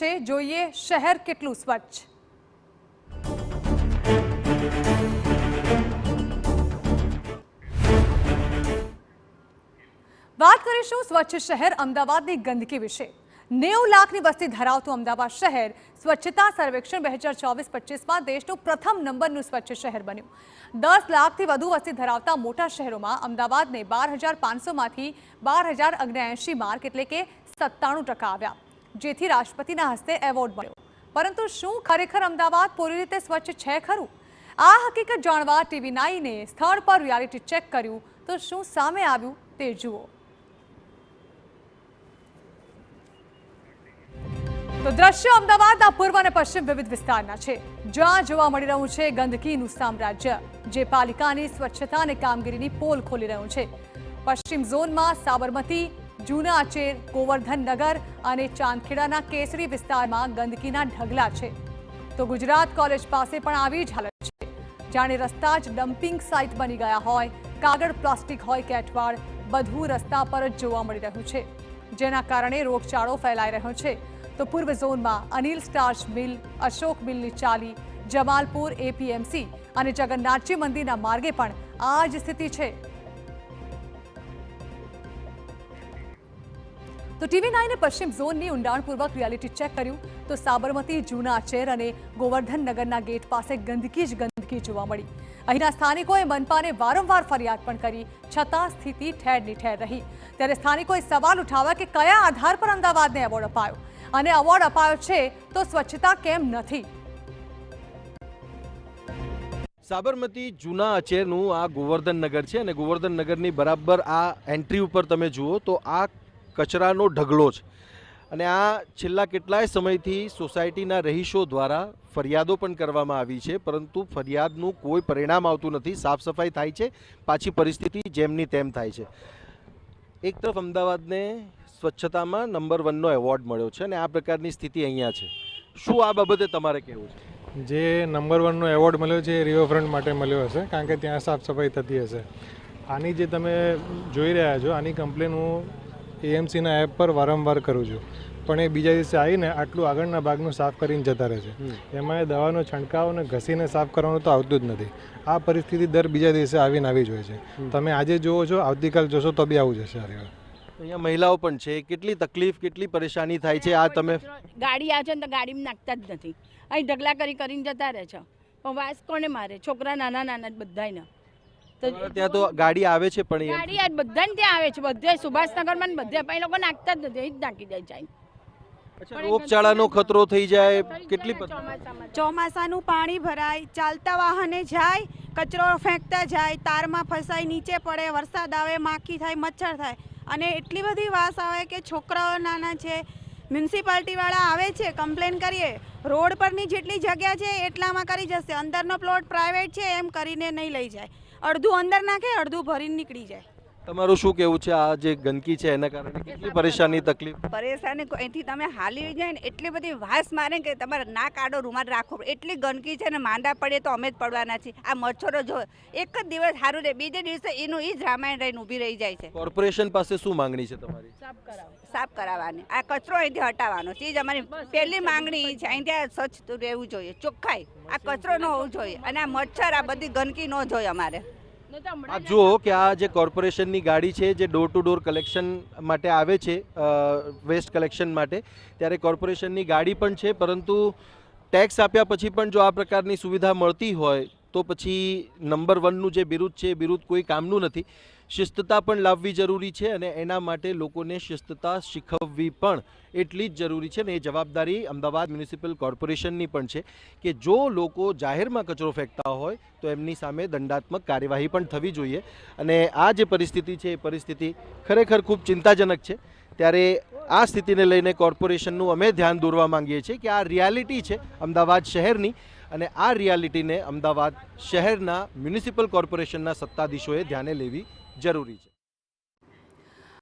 છે, જોઈએ શહેર કેટલું સ્વચ્છ। વાત કરીશું સ્વચ્છ શહેર અમદાવાદની ગંદકી વિશે। 90 લાખની વસ્તી ધરાવતું અમદાવાદ શહેર સ્વચ્છતા સર્વેક્ષણ 2024-25માં દેશનું પ્રથમ નંબરનું સ્વચ્છ શહેર બન્યું। 10 લાખથી વધુ વસ્તી ધરાવતા મોટા શહેરોમાં અમદાવાદને 12,500માંથી 12,079 માર્ક એટલે કે 97% આવ્યા, જેથી રાષ્ટ્રપતિના હસ્તે એવોર્ડ મળ્યો। પરંતુ શું ખરેખર અમદાવાદ પૂરી રીતે સ્વચ્છ છે ખરું? આ હકીકત જાણવા TV9 સ્થળ પર રિયાલિટી ચેક કર્યું તો શું સામે આવ્યું તે જુઓ। તો દ્રશ્યો અમદાવાદના પૂર્વ અને પશ્ચિમ વિવિધ વિસ્તારના છે, જ્યાં જોવા મળી રહ્યું છે ગંદકીનું સામ્રાજ્ય, જે પાલિકાની સ્વચ્છતા અને કામગીરીની પોલ ખોલી રહ્યું છે। પશ્ચિમ ઝોનમાં સાબરમતી, જૂના અચેર, ગોવર્ધન નગર અને ચાંદખેડાના કેસરી વિસ્તારમાં ગંદકીના ઢગલા છે। તો ગુજરાત કોલેજ પાસે પણ આવી જ હાલત છે, જાણે રસ્તા જ ડમ્પિંગ સાઇટ બની ગયા હોય। કાગળ, પ્લાસ્ટિક હોય કે અટવાળ, બધું રસ્તા પર જ જોવા મળી રહ્યું છે, જેના કારણે રોગચાળો ફેલાઈ રહ્યો છે। તો પૂર્વ ઝોનમાં અનિલ સ્ટાર્ચ મિલ, અશોક મિલની ચાલી, જમાલપુર APMC અને જગન્નાથજી મંદિરના માર્ગે પણ આ જ સ્થિતિ છે। તો TV9 પશ્ચિમ ઝોનની ઊંડાણપૂર્વક રિયાલિટી ચેક કર્યું તો સાબરમતી, જૂના અચેર અને ગોવર્ધન નગરના ગેટ પાસે ગંદકી જ ગંદકી જોવા મળી। અહીંના સ્થાનિકોએ મનપાને વારંવાર ફરિયાદ પણ કરી, છતાં સ્થિતિ ઠેરની ઠેર રહી। ત્યારે સ્થાનિકોએ સવાલ ઉઠાવ્યા કે કયા આધાર પર અમદાવાદને એવોર્ડ અપાયો, અને એવોર્ડ અપાયો છે તો સ્વચ્છતા કેમ નથી? સાબરમતી જૂના અચેરનું આ ગોવર્ધન નગર છે, અને ગોવર્ધન નગરની બરાબર આ એન્ટ્રી ઉપર તમે જુઓ તો આ કચરાનો ઢગલો છે, અને આ છેલ્લા કેટલાય સમયથી સોસાયટીના રહીશો દ્વારા ફરિયાદો પણ કરવામાં આવી છે, પરંતુ ફરિયાદનું કોઈ પરિણામ આવતું નથી। સાફ સફાઈ થાય છે, પાછી પરિસ્થિતિ જેમની તેમ થાય છે। એક તરફ અમદાવાદને સ્વચ્છતામાં નંબર 1નો એવોર્ડ મળ્યો છે, અને આ પ્રકારની સ્થિતિ અહીંયા છે। શું આ બાબતે તમારે કહેવું છે? જે નંબર 1નો એવોર્ડ મળ્યો છે એ રિવરફ્રન્ટ માટે મળ્યો હશે, કારણ કે ત્યાં સાફ સફાઈ થતી હશે। આની જે તમે જોઈ રહ્યા છો, આની કમ્પ્લેન હું AMCના એપ પર વારંવાર કરું છું, પણ એ બીજા દિવસે આવીને આટલું આગળના ભાગનું સાફ કરીને જતા રહે છે। એમાં દવાનો છંટકાવ અને ઘસીને સાફ કરવાનું તો આવતું જ નથી। આ પરિસ્થિતિ દર બીજા દિવસે આવીને આવી જ હોય છે। તમે આજે જુઓ છો, આવતીકાલ જોશો તો બી આવું જશે આ રિવર। અહીંયા મહિલાઓ પણ છે, કેટલી તકલીફ, કેટલી પરેશાની થાય છે? આ તમે ગાડી આવે છે ને તો ગાડીમાં નાખતા જ નથી, અહીં ઢગલા કરીને જતા રહે છે, પણ વાસ કોને મારે? છોકરા નાના નાના જ બધાને। ત્યાં તો ગાડી આવે છે, પણ ગાડી આજ બધાને ત્યાં આવે છે, બધે સુભાષનગરમાં બધે, પણ એ લોકો નાખતા જ નથી, એ જ નાખી દે જાય। રોગચાળાનો ખતરો થઈ જાય, કેટલી ચોમાસાનું પાણી ભરાય, ચાલતા વાહને જાય, કચરો ફેંકતા જાય, તારમાં ફસાય, નીચે પડે, વરસાદ આવે, માખી થાય, મચ્છર થાય, અને એટલી બધી વાસ આવે કે છોકરાઓ નાના છે। મ્યુનિસિપાલિટીવાળા આવે છે, કમ્પ્લેન કરીએ, રોડ પરની જેટલી જગ્યા છે એટલામાં કરી જશે, અંદરનો પ્લોટ પ્રાઇવેટ છે એમ કરીને નહીં લઈ જાય, અડધું અંદર નાખે, અડધું ભરીને નીકળી જાય। તમારું શું કહેવું છે? આ જે ગંદકી છે એના કારણે કેટલી પરેશાની, તકલીફ? પરેશાની અહીંથી તમે હાલી જાય ને એટલી બધી વાસ મારે કે તમારે નાક આડો રૂમાલ રાખો, એટલી ગંદકી છે ને માંદા પડે તો અમે જ પડવાના છીએ। આ મચ્છરો જો એક જ દિવસ સારું રહે, બીજે દિવસે એનું એ જ રામાયણ રહીને ઊભી રહી જાય છે। કોર્પોરેશન પાસે શું માંગણી છે તમારી? સાફ કરાવવાની, આ કચરો અહીંથી હટાવવાનો છે, જ અમારી પહેલી માંગણી છે। અહીંથી સ્વચ્છ રહેવું જોઈએ, ચોખ્ખાઈ, આ કચરો ન હોવું જોઈએ, અને આ મચ્છર, આ બધી ગંદકી ન જોઈએ અમારે। આપ જુઓ કે આ જે કોર્પોરેશનની ગાડી છે, જે ડોર ટુ ડોર કલેક્શન માટે આવે છે, વેસ્ટ કલેક્શન માટે, ત્યારે કોર્પોરેશનની ગાડી પણ છે, પરંતુ ટેક્સ આપ્યા પછી પણ જો આ પ્રકારની સુવિધા મળતી હોય તો પછી નંબર 1નું જે બિરુદ છે એ બિરુદ કોઈ કામનું નથી। શિસ્તતા પણ લાવવી જરૂરી છે, અને એના માટે લોકોને શિસ્તતા શીખવવી પણ એટલી જ જરૂરી છે, ને એ જવાબદારી અમદાવાદ મ્યુનિસિપલ કોર્પોરેશનની પણ છે કે જો લોકો જાહેરમાં કચરો ફેંકતા હોય તો એમની સામે દંડાત્મક કાર્યવાહી પણ થવી જોઈએ। અને આ જે પરિસ્થિતિ છે એ પરિસ્થિતિ ખરેખર ખૂબ ચિંતાજનક છે। ત્યારે આ સ્થિતિને લઈને કોર્પોરેશનનું અમે ધ્યાન દોરવા માંગીએ છીએ કે આ રિયાલિટી છે અમદાવાદ શહેરની, અને આ રિયાલિટીને અમદાવાદ શહેરના મ્યુનિસિપલ કોર્પોરેશનના સત્તાધીશોએ ધ્યાને લેવી જરૂરી છે।